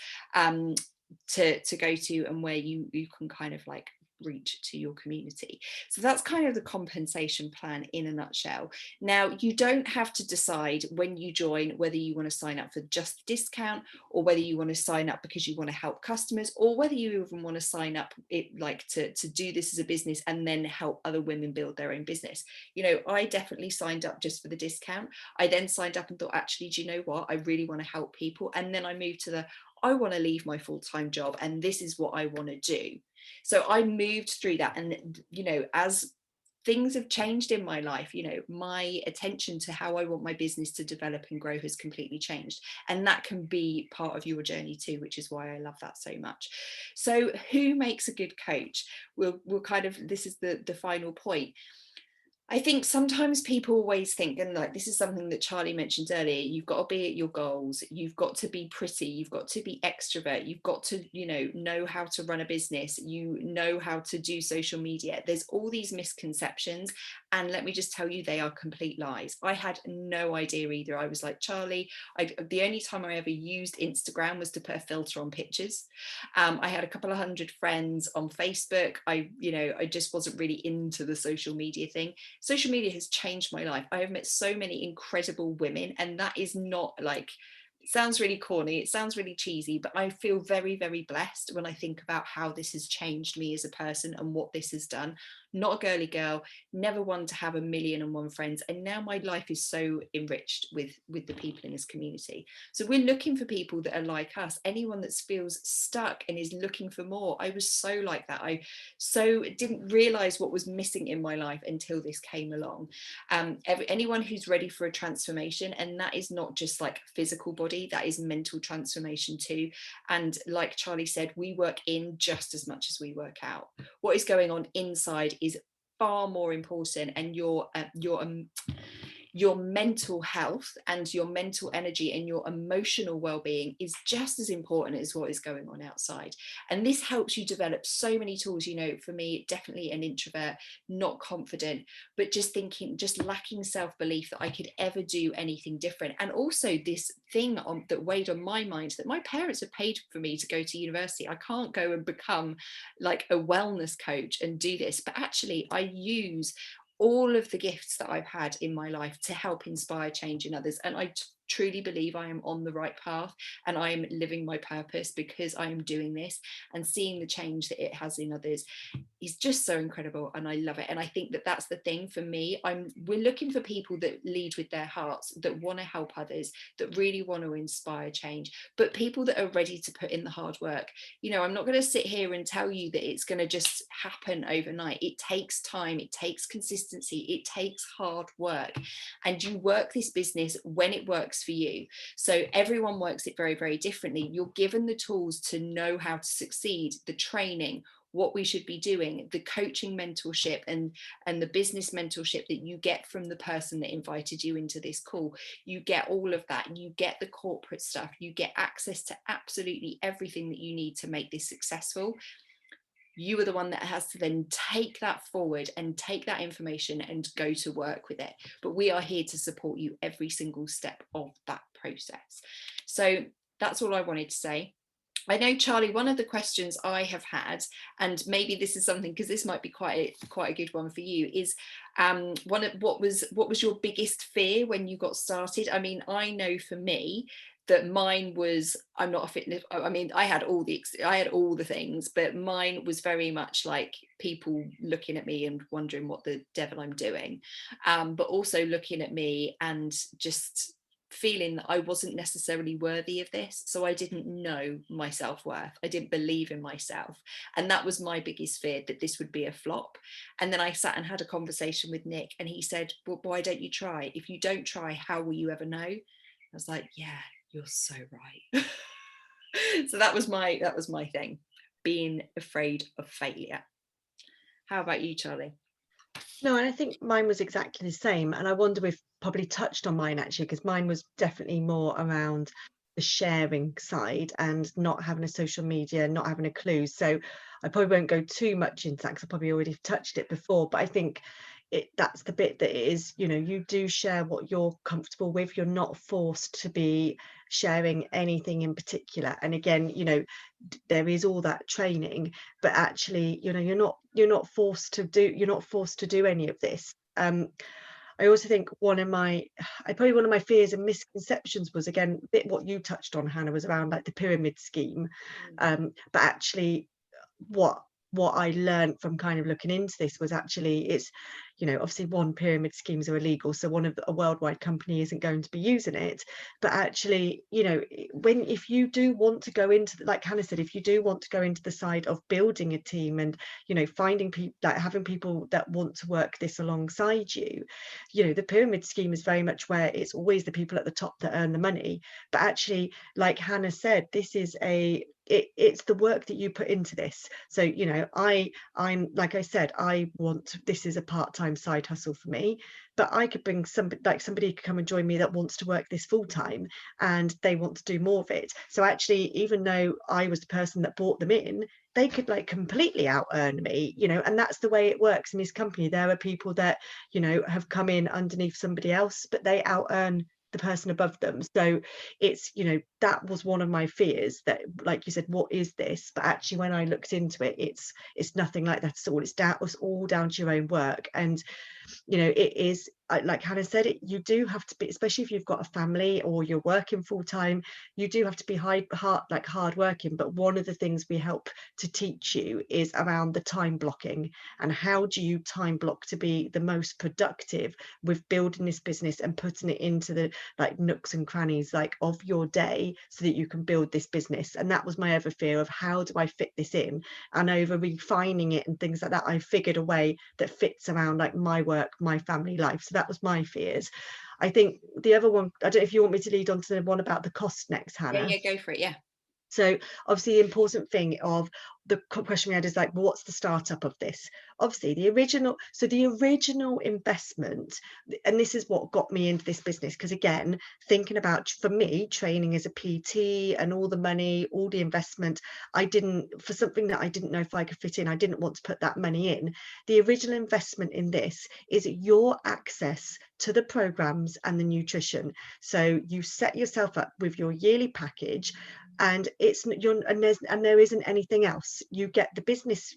to go to, and where you can kind of like reach to your community. So that's kind of the compensation plan in a nutshell. Now, you don't have to decide when you join whether you want to sign up for just the discount, or whether you want to sign up because you want to help customers, or whether you even want to sign up to do this as a business and then help other women build their own business. You know, I definitely signed up just for the discount. I then signed up and thought, actually, do you know what, I really want to help people. And then I moved to I want to leave my full-time job and this is what I want to do. So I moved through that. And, you know, as things have changed in my life. You know, my attention to how I want my business to develop and grow has completely changed, and that can be part of your journey too, which is why I love that so much. So who makes a good coach? We'll kind of, this is the final point. I think sometimes people always think, and like this is something that Charlie mentioned earlier, you've got to be at your goals, you've got to be pretty, you've got to be extrovert, you've got to, you know how to run a business, you know how to do social media. There's all these misconceptions, and let me just tell you, they are complete lies. I had no idea either. I was like, Charlie, the only time I ever used Instagram was to put a filter on pictures. I had a couple of hundred friends on Facebook. I just wasn't really into the social media thing. Social media has changed my life. I have met so many incredible women, and that is not like, it sounds really corny, it sounds really cheesy, but I feel very, very blessed when I think about how this has changed me as a person and what this has done. Not a girly girl, never one to have 1,000,001 friends, and now my life is so enriched with the people in this community. So we're looking for people that are like us. Anyone that feels stuck and is looking for more. I was so like that. I so didn't realize what was missing in my life until this came along. Anyone who's ready for a transformation, and that is not just like physical body, that is mental transformation too. And like Charlie said, we work in just as much as we work out. What is going on inside is far more important, and your mental health and your mental energy and your emotional well-being is just as important as what is going on outside. And this helps you develop so many tools. You know, for me, definitely an introvert, not confident, but just lacking self-belief that I could ever do anything different. And also this thing that weighed on my mind, that my parents have paid for me to go to university. I can't go and become like a wellness coach and do this, but actually I use all of the gifts that I've had in my life to help inspire change in others. And I truly believe I am on the right path, and I am living my purpose because I am doing this, and seeing the change that it has in others is just so incredible, and I love it. And I think that that's the thing for me. We're looking for people that lead with their hearts, that want to help others, that really want to inspire change, but people that are ready to put in the hard work. You know, I'm not going to sit here and tell you that it's going to just happen overnight. It takes time, it takes consistency, it takes hard work, and you work this business when it works for you. So everyone works it very, very differently. You're given the tools to know how to succeed, the training, what we should be doing, the coaching mentorship and the business mentorship that you get from the person that invited you into this call. You get all of that. You get the corporate stuff. You get access to absolutely everything that you need to make this successful. You are the one that has to then take that forward and take that information and go to work with it. But we are here to support you every single step of that process. So that's all I wanted to say. I know, Charlie, one of the questions I have had, and maybe this is something, because this might be quite a good one for you, is what was your biggest fear when you got started? I mean, I know for me that mine was, I'm not a fitness, I mean, I had all the things, but mine was very much like people looking at me and wondering what the devil I'm doing, but also looking at me and just feeling that I wasn't necessarily worthy of this. So I didn't know my self-worth. I didn't believe in myself. And that was my biggest fear, that this would be a flop. And then I sat and had a conversation with Nick, and he said, well, why don't you try? If you don't try, how will you ever know? I was like, yeah, you're so right. So that was my thing, being afraid of failure. How about you, Charlie? No, and I think mine was exactly the same. And I wonder we've probably touched on mine actually, because mine was definitely more around the sharing side and not having a social media, not having a clue. So I probably won't go too much into that because I probably already touched it before. But I think that's the bit that is, you know, you do share what you're comfortable with. You're not forced to be sharing anything in particular. And again, you know, there is all that training, but actually, you know, you're not forced to do any of this. I also think one of my fears and misconceptions was, again, a bit what you touched on, Hannah, was around like the pyramid scheme. But actually what what I learned from kind of looking into this was actually it's, you know, obviously pyramid schemes are illegal, so a worldwide company isn't going to be using it. But actually, you know, if you do want to go into like Hannah said, if you do want to go into the side of building a team and, you know, finding people, like having people that want to work this alongside you, you know, the pyramid scheme is very much where it's always the people at the top that earn the money. But actually, like Hannah said, this is it's the work that you put into this. So, you know, I'm like I said, this is a part-time side hustle for me, but I could bring somebody could come and join me that wants to work this full-time and they want to do more of it. So actually, even though I was the person that brought them in, they could like completely out earn me, you know, and that's the way it works in this company. There are people that, you know, have come in underneath somebody else, but they out earn the person above them. So it's, you know, that was one of my fears, that like you said, what is this? But actually when I looked into it, it's nothing like that at all. It's all down to your own work. And you know, it is like Hannah said, you do have to be, especially if you've got a family or you're working full time, you do have to be hard working. But one of the things we help to teach you is around the time blocking, and how do you time block to be the most productive with building this business and putting it into the like nooks and crannies like of your day, so that you can build this business. And that was my other fear of, how do I fit this in? And over refining it and things like that, I figured a way that fits around like my work, my family life. So that was my fears. I think the other one, I don't know if you want me to lead on to the one about the cost next, Hannah. Yeah, go for it. Yeah. So obviously the important thing of the question we had is like, well, what's the startup of this? Obviously the original investment, and this is what got me into this business, because again, thinking about, for me, training as a PT and all the money, all the investment, for something that I didn't know if I could fit in, I didn't want to put that money in. The original investment in this is your access to the programs and the nutrition. So you set yourself up with your yearly package, and there isn't anything else. You get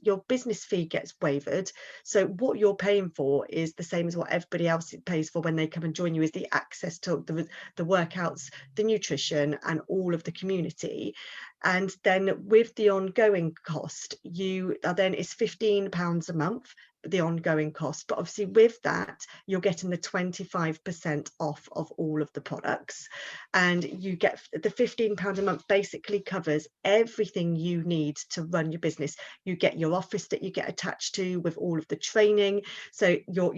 your business fee gets waived. So what you're paying for is the same as what everybody else pays for when they come and join you, is the access to the workouts, the nutrition, and all of the community. And then with the ongoing cost, it's £15 a month, the ongoing cost. But obviously with that, you're getting the 25% off of all of the products, and you get the £15 a month basically covers everything you need to run your business. You get your office that you get attached to with all of the training. So your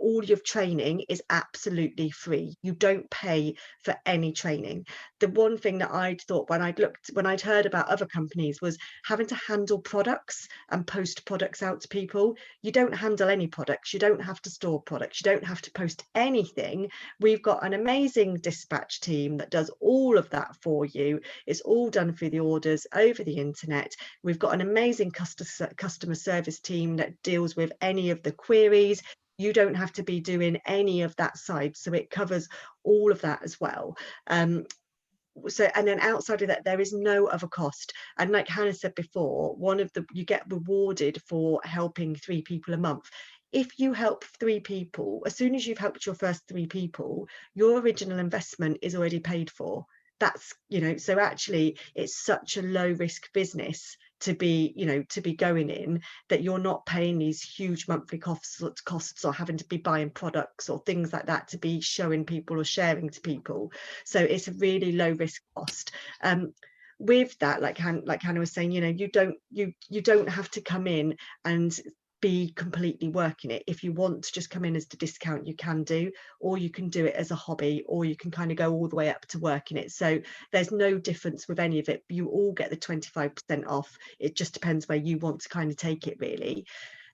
all your training is absolutely free. You don't pay for any training. The one thing that I'd thought when I'd heard about other companies was having to handle products and post products out to people. You don't handle any products. You don't have to store products. You don't have to post anything. We've got an amazing dispatch team that does all of that for you. It's all done through the orders over the internet. We've got an amazing customer service team that deals with any of the queries. You don't have to be doing any of that side. So it covers all of that as well. So, and then outside of that, there is no other cost. And like Hannah said before, you get rewarded for helping 3 people a month. If you help 3 people, as soon as you've helped your first 3 people, your original investment is already paid for. That's, you know, so actually it's such a low risk business to be going in, that you're not paying these huge monthly costs or having to be buying products or things like that to be showing people or sharing to people. So it's a really low risk cost. With that, like Hannah was saying, you know, you don't have to come in and be completely working it. If you want to just come in as the discount, you can do, or you can do it as a hobby, or you can kind of go all the way up to working it. So there's no difference with any of it. You all get the 25% off. It just depends where you want to kind of take it, really.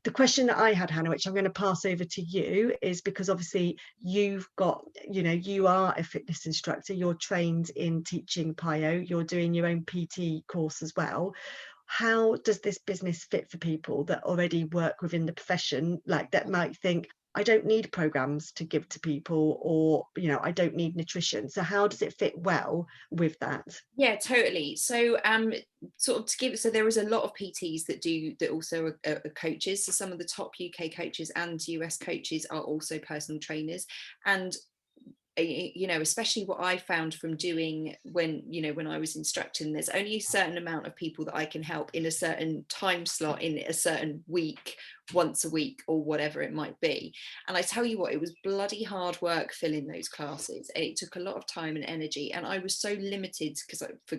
The question that I had, Hannah, which I'm going to pass over to you, is because obviously you've got, you know, you are a fitness instructor, you're trained in teaching PIO, you're doing your own PT course as well. How does this business fit for people that already work within the profession, like that might think, I don't need programs to give to people, or, you know, I don't need nutrition? So how does it fit well with that? Yeah, totally. So so there is a lot of PTs that also are coaches. So some of the top UK coaches and US coaches are also personal trainers. And you know, especially what I found from doing when, you know, when I was instructing, there's only a certain amount of people that I can help in a certain time slot in a certain week, once a week or whatever it might be. And I tell you what, it was bloody hard work filling those classes. It took a lot of time and energy, and I was so limited because for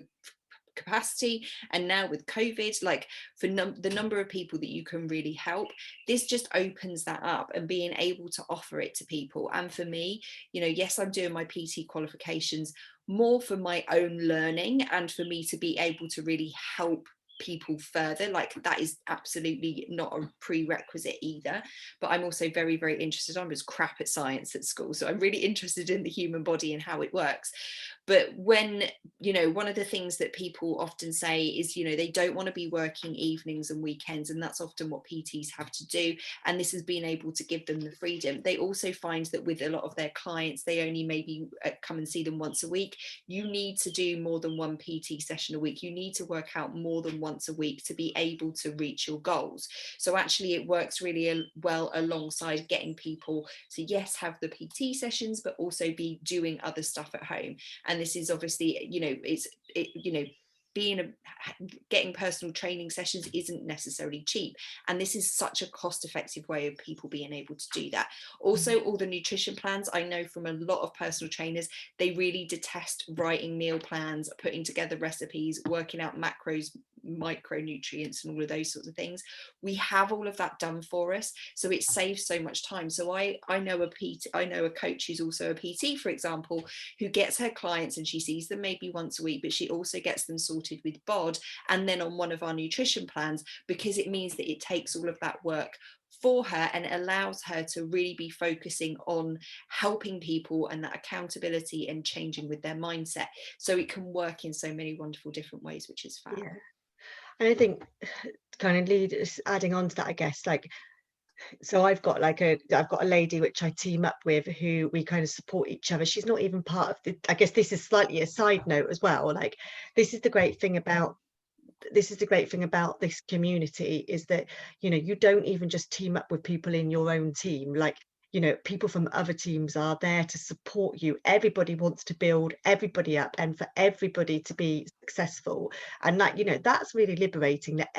capacity, and now with COVID, like for the number of people that you can really help, this just opens that up, and being able to offer it to people. And for me, you know, yes, I'm doing my PT qualifications more for my own learning and for me to be able to really help people further. Like that is absolutely not a prerequisite either, but I'm also very, very interested. I was crap at science at school, so I'm really interested in the human body and how it works. But when, you know, one of the things that people often say is, you know, they don't want to be working evenings and weekends, and that's often what PTs have to do, and this has been able to give them the freedom. They also find that with a lot of their clients, they only maybe come and see them once a week. You need to do more than one PT session a week. You need to work out more than once a week to be able to reach your goals. So actually it works really well alongside getting people to, yes, have the PT sessions, but also be doing other stuff at home. And this is obviously, you know, you know, getting personal training sessions isn't necessarily cheap, and this is such a cost-effective way of people being able to do that. Also, all the nutrition plans, I know from a lot of personal trainers, they really detest writing meal plans, putting together recipes, working out macros, micronutrients, and all of those sorts of things. We have all of that done for us, so it saves so much time. So I know a coach who's also a PT, for example, who gets her clients and she sees them maybe once a week, but she also gets them sorted with bod and then on one of our nutrition plans, because it means that it takes all of that work for her and allows her to really be focusing on helping people and that accountability and changing with their mindset. So it can work in so many wonderful different ways, which is fab. Yeah. And I think kind of adding on to that, I guess, like, so I've got a lady which I team up with, who we kind of support each other. She's not even part of the, I guess this is slightly a side note as well. Like, this is the great thing about this community, is that, you know, you don't even just team up with people in your own team. Like, you know, people from other teams are there to support you. Everybody wants to build everybody up and for everybody to be successful. And like, you know, that's really liberating, that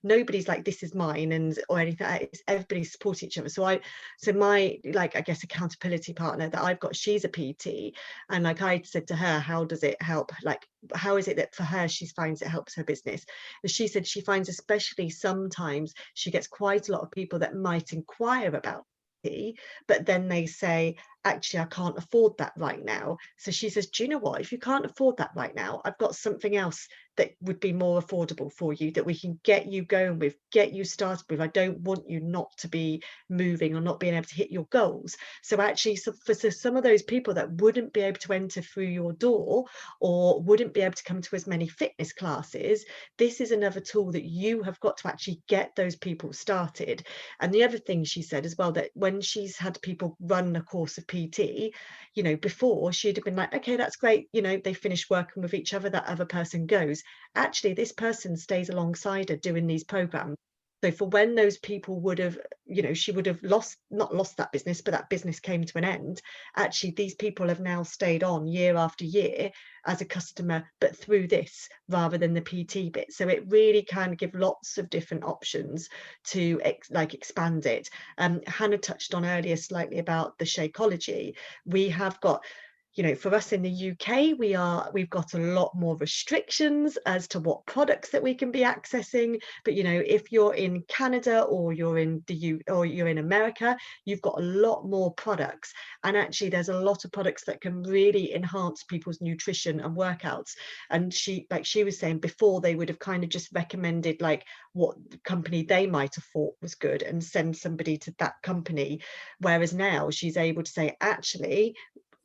nobody's like, this is mine, and or anything. It's everybody supporting each other. So my, like, I guess, accountability partner that I've got, she's a PT, and like I said to her, how does it help? Like, how is it that for her she finds it helps her business? And she said she finds, especially sometimes, she gets quite a lot of people that might inquire about PT, but then they say, actually, I can't afford that right now. So she says, do you know what, if you can't afford that right now, I've got something else that would be more affordable for you, that we can get you going with, get you started with. I don't want you not to be moving or not being able to hit your goals. So actually, for some of those people that wouldn't be able to enter through your door or wouldn't be able to come to as many fitness classes, this is another tool that you have got to actually get those people started. And the other thing she said as well, that when she's had people run a course of PT, you know, before she'd have been like, okay, that's great, you know, they finish working with each other, that other person goes. Actually, this person stays alongside her doing these programs. So for when those people would have, you know, she would have not lost that business, but that business came to an end. Actually, these people have now stayed on year after year as a customer, but through this rather than the PT bit. So it really can give lots of different options to expand it. Hannah touched on earlier slightly about the Shakeology. We have got, you know, for us in the UK, we've got a lot more restrictions as to what products that we can be accessing. But, you know, if you're in Canada or you're in or you're in America, you've got a lot more products. And actually, there's a lot of products that can really enhance people's nutrition and workouts. And she was saying before, they would have kind of just recommended like what company they might have thought was good and send somebody to that company. Whereas now she's able to say, actually,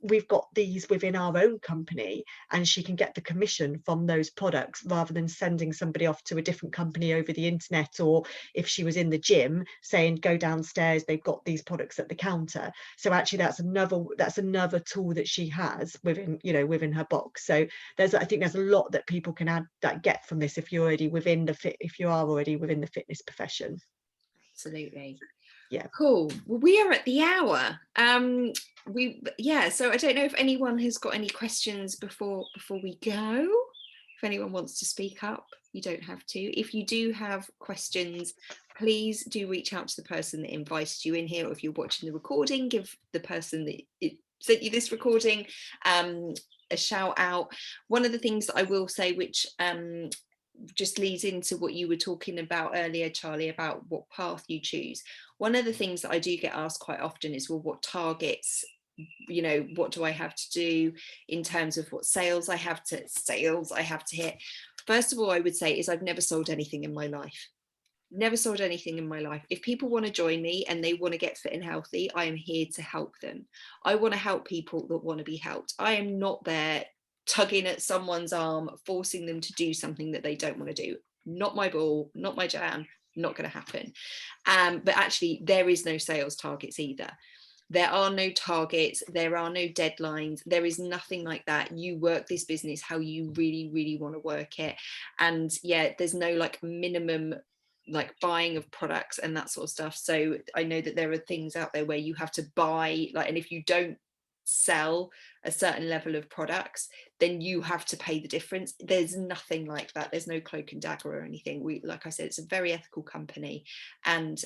we've got these within our own company, and she can get the commission from those products rather than sending somebody off to a different company over the internet, or if she was in the gym saying, go downstairs, they've got these products at the counter. So actually that's another tool that she has within her box. So I think there's a lot that people can get from this if you are already within the fitness profession. Absolutely. Yeah. Cool. Well, we are at the hour. So I don't know if anyone has got any questions before we go. If anyone wants to speak up, you don't have to. If you do have questions, please do reach out to the person that invited you in here, or if you're watching the recording, give the person that sent you this recording a shout out. One of the things that I will say, which just leads into what you were talking about earlier, Charlie, about what path you choose. One of the things that I do get asked quite often is, well, what targets, you know, what do I have to do in terms of what sales I have to hit? First of all, I would say is I've never sold anything in my life. Never sold anything in my life. If people want to join me and they want to get fit and healthy, I am here to help them. I want to help people that want to be helped. I am not there tugging at someone's arm, forcing them to do something that they don't want to do. Not my ball, not my jam, not going to happen. But actually, there is no sales targets either. There are no targets, there are no deadlines, there is nothing like that. You work this business how you really, really want to work it. And yeah, there's no like minimum like buying of products and that sort of stuff. So I know that there are things out there where you have to buy, like, and if you don't sell a certain level of products, then you have to pay the difference. There's nothing like that. There's no cloak and dagger or anything. We, like I said, it's a very ethical company, and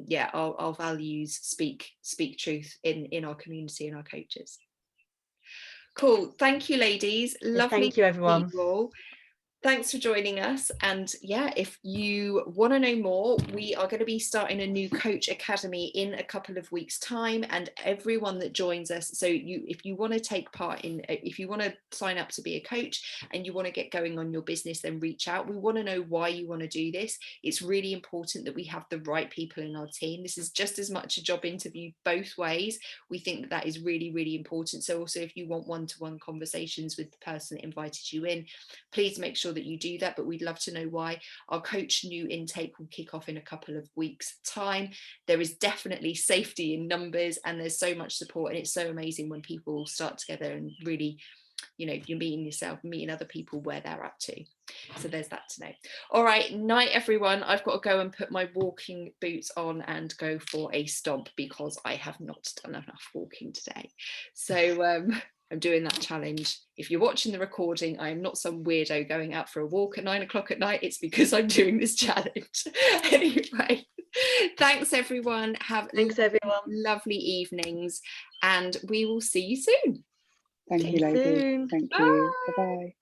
yeah, our values speak truth in our community and our coaches. Cool. Thank you, ladies. Lovely. Thank you, everyone. Thanks for joining us. And yeah, if you want to know more, we are going to be starting a new coach academy in a couple of weeks' time, and everyone that joins us, so if you want to take part in, if you want to sign up to be a coach and you want to get going on your business, then reach out. We want to know why you want to do this. It's really important that we have the right people in our team. This is just as much a job interview both ways. We think that is really, really important. So also, if you want one-to-one conversations with the person that invited you in, please make sure that you do that. But we'd love to know why. Our coach new intake will kick off in a couple of weeks' time. There is definitely safety in numbers, and there's so much support, and it's so amazing when people start together and really, you know, you're meeting yourself, meeting other people where they're at too. So there's that to know. All right, night everyone. I've got to go and put my walking boots on and go for a stomp because I have not done enough walking today. So I'm doing that challenge. If you're watching the recording, I am not some weirdo going out for a walk at 9 o'clock at night. It's because I'm doing this challenge. Anyway, thanks everyone. Thanks everyone. Lovely evenings, and we will see you soon. Thank you, ladies. Thank you. Bye-bye.